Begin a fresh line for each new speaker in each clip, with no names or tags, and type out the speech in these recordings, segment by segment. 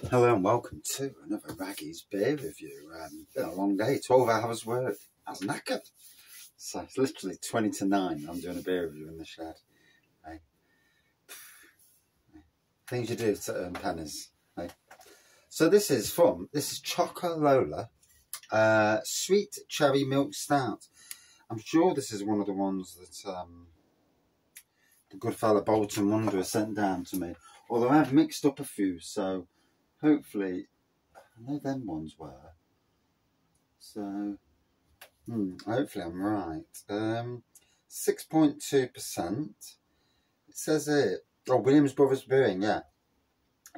Hello and welcome to another Raggy's beer review. Been a long day, 12 hours work. I was knackered. So it's literally 20 to 9. I'm doing a beer review in the shed. Hey. Things you do to earn pennies. Hey. So this is Chocca Lola Sweet Cherry Milk Stout. I'm sure this is one of the ones that the good fella Bolton Wanderer sent down to me. Although I've mixed up a few, so hopefully, I know them ones were. So, hopefully I'm right. 6.2%. It says here, Williams Bros Brewing, yeah.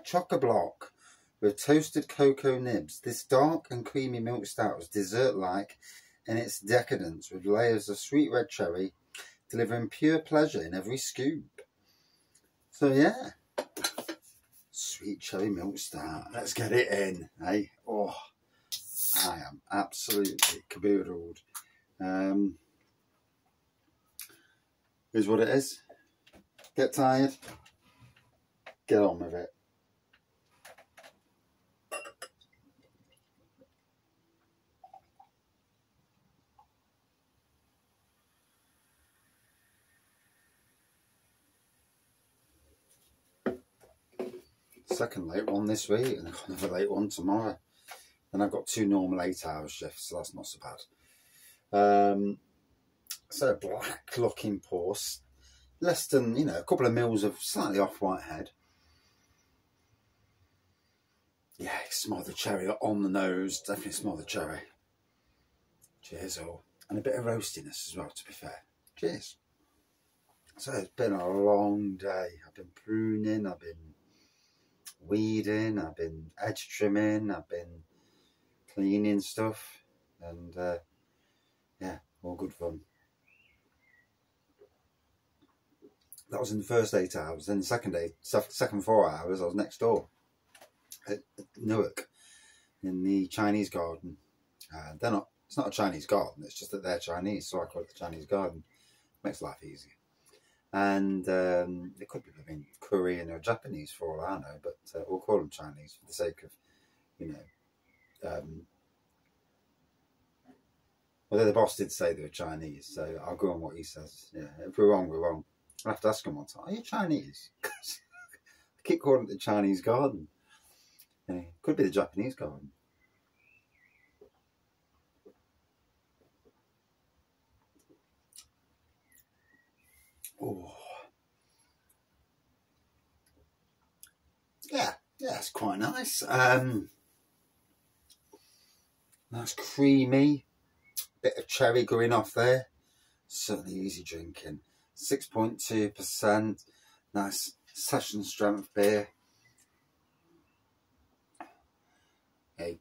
Chocca block with toasted cocoa nibs. This dark and creamy milk stout was dessert-like in its decadence with layers of sweet red cherry, delivering pure pleasure in every scoop. So, yeah. Sweet cherry milk stout. Let's get it in, eh? Oh, I am absolutely caboodled. Here's what it is. Get tired. Get on with it. Second late one this week, and I've got another late one tomorrow. And I've got 2 normal 8-hour shifts, so that's not so bad. So black looking pour, less than, a couple of mils of slightly off-white head. Yeah, smell the cherry on the nose, definitely smell the cherry. Cheers all. And a bit of roastiness as well, to be fair. Cheers. So it's been a long day. I've been pruning, I've been weeding, I've been edge trimming, I've been cleaning stuff, and yeah, all good fun. That was in the first 8 hours. Then the second 4 hours, I was next door at Newark in the Chinese garden. It's not a Chinese garden, it's just that they're Chinese, so I call it the Chinese garden. Makes life easier. And it could be Korean or Japanese for all I know, but we'll call them Chinese for the sake of, although the boss did say they were Chinese, so I'll go on what he says. Yeah, if we're wrong, we're wrong. I'll have to ask him one time, are you Chinese? I keep calling it the Chinese garden. Yeah, could be the Japanese garden. Oh. Yeah, it's quite nice. Nice creamy, bit of cherry going off there. Certainly easy drinking. 6.2%. Nice session strength beer. Hey.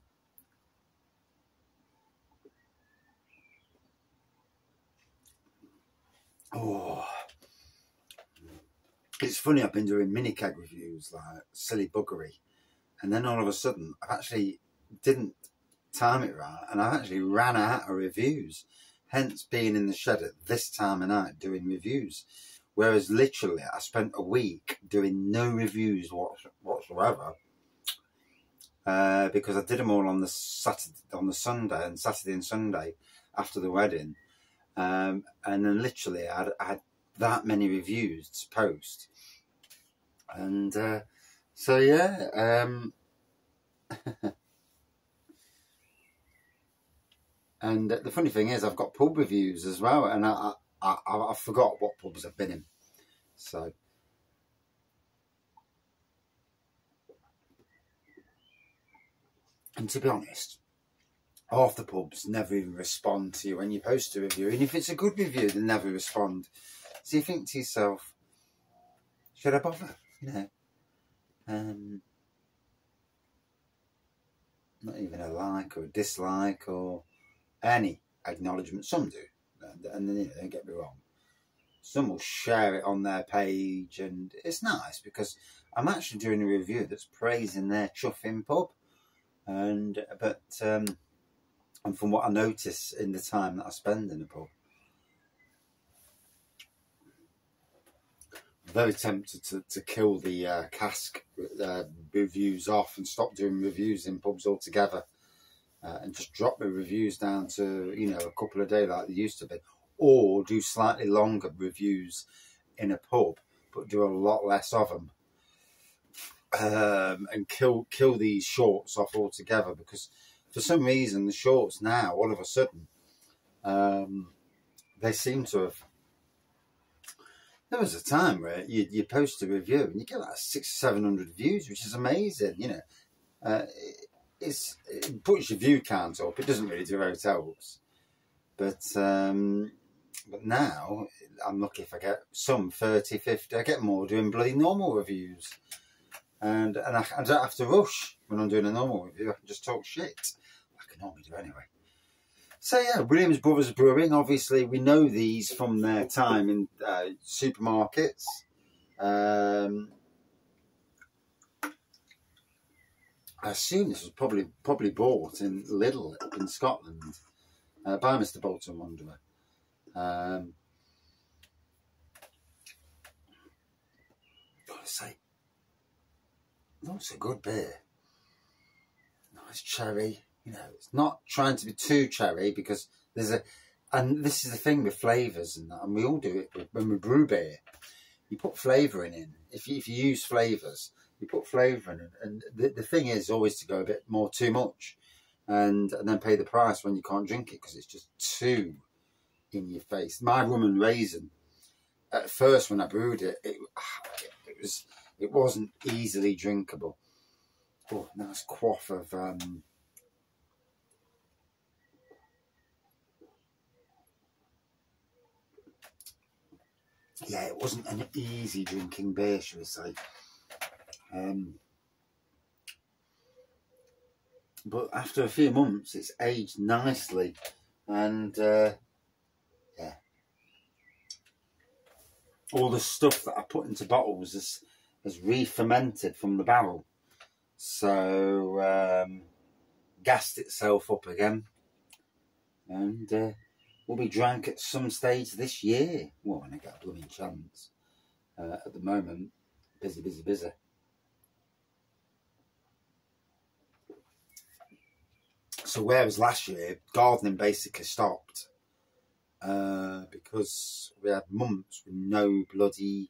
Oh. It's funny, I've been doing mini keg reviews like silly buggery, and then all of a sudden I actually didn't time it right, and I actually ran out of reviews, hence being in the shed at this time of night doing reviews, whereas literally I spent a week doing no reviews whatsoever, because I did them all on the Sunday and Sunday after the wedding, and then literally I had that many reviews to post, and so yeah, and the funny thing is I've got pub reviews as well, and I forgot what pubs I've been in. So and to be honest, half the pubs never even respond to you when you post a review, and if it's a good review they never respond. So you think to yourself, should I bother? Not even a like or a dislike or any acknowledgement. Some do, and then don't get me wrong, some will share it on their page, and it's nice because I'm actually doing a review that's praising their chuffing pub, and from what I notice in the time that I spend in the pub, very tempted to kill the cask reviews off and stop doing reviews in pubs altogether, and just drop the reviews down to, you know, a couple of days like they used to be, or do slightly longer reviews in a pub but do a lot less of them, and kill these shorts off altogether, because for some reason the shorts now all of a sudden they seem to have. There was a time where you post a review and you get like 600 or 700 views, which is amazing. You know, it puts your view count up. It doesn't really do hotels, but now I'm lucky if I get some 30, 50. I get more doing bloody normal reviews, and I don't have to rush when I'm doing a normal review. I can just talk shit like I normally do anyway. So yeah, Williams Bros Brewing, obviously we know these from their time in supermarkets. I assume this was probably bought in Lidl in Scotland by Mr. Bolton Wanderer. Gotta say, that's a good beer. Nice cherry. You know, it's not trying to be too cherry, because there's and this is the thing with flavours and that, and we all do it when we brew beer. You put flavour in. If you use flavours, you put flavour in, and the thing is always to go a bit more too much, and then pay the price when you can't drink it because it's just too in your face. My rum and raisin, at first when I brewed it, it wasn't easily drinkable. Oh, nice quaff of yeah, it wasn't an easy drinking beer, shall we say. But after a few months, it's aged nicely, and yeah, all the stuff that I put into bottles has re-fermented from the barrel, so gassed itself up again, and will be drank at some stage this year. Well, when I get a blooming chance. At the moment, busy. So whereas last year, gardening basically stopped because we had months with no bloody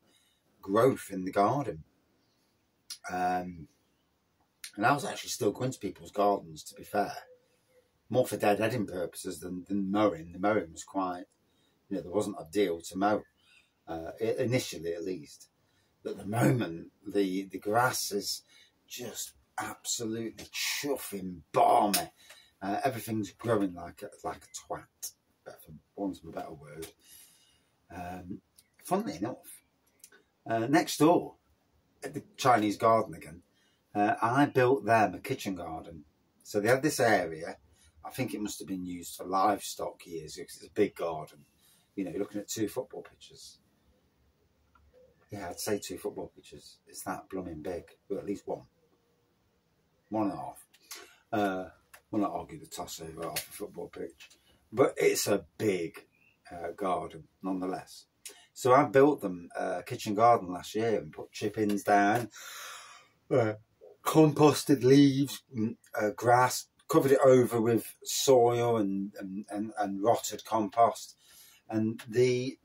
growth in the garden. And I was actually still going to people's gardens, to be fair. More for deadheading purposes than mowing. The mowing was quite, you know, there wasn't a deal to mow, initially at least. But at the moment, the grass is just absolutely chuffing balmy. Everything's growing like a twat, for want of a better word. Funnily enough, next door, at the Chinese garden again, I built them a kitchen garden. So they had this area. I think it must have been used for livestock years, because it's a big garden. You know, you're looking at 2 football pitches. Yeah, I'd say 2 football pitches. It's that blooming big. Well, at least 1. 1.5. We'll not argue the toss over half a football pitch. But it's a big garden, nonetheless. So I built them a kitchen garden last year and put chip-ins down, composted leaves, grass, covered it over with soil and rotted compost. And the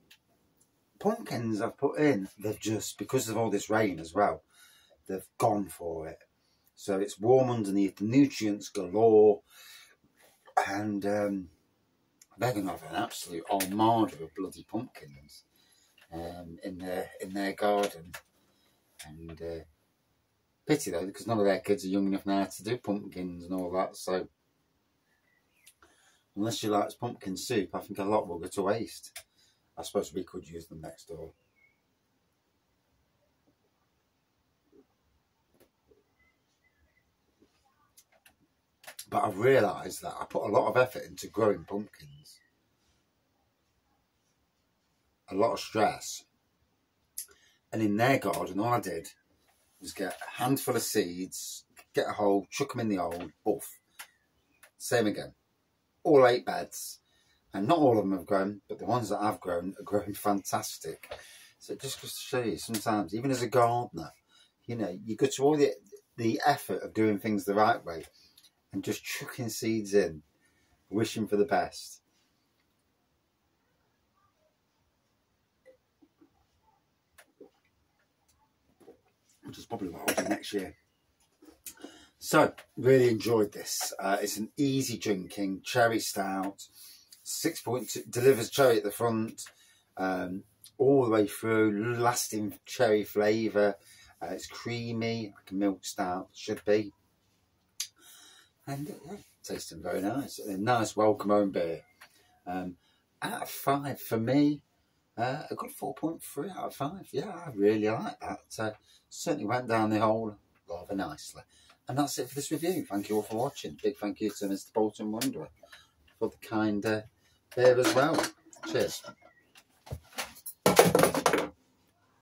pumpkins I've put in, they've just, because of all this rain as well, they've gone for it. So it's warm underneath, the nutrients galore, and they're going to have an absolute armada of bloody pumpkins in their garden. And pity though, because none of their kids are young enough now to do pumpkins and all that. So unless you like pumpkin soup, I think a lot will go to waste. I suppose we could use them next door. But I've realised that I put a lot of effort into growing pumpkins. A lot of stress. And in their garden, all I did was get a handful of seeds, get a hole, chuck them in the hole, off. Same again. All 8 beds. And not all of them have grown, but the ones that I've grown are growing fantastic. So just to show you, sometimes, even as a gardener, you know, you go to all the effort of doing things the right way and just chucking seeds in, wishing for the best. Which is probably what I'll do next year. So, really enjoyed this. It's an easy drinking cherry stout. 6.2, delivers cherry at the front, all the way through, lasting cherry flavour. It's creamy, like a milk stout should be. And yeah, tasting very nice. A nice welcome home beer. Out of 5 for me, a good 4.3 out of 5. Yeah, I really like that. Certainly went down the hole rather nicely. And that's it for this review. Thank you all for watching. Big thank you to Mr. Bolton Wanderer for the kind beer as well. Cheers.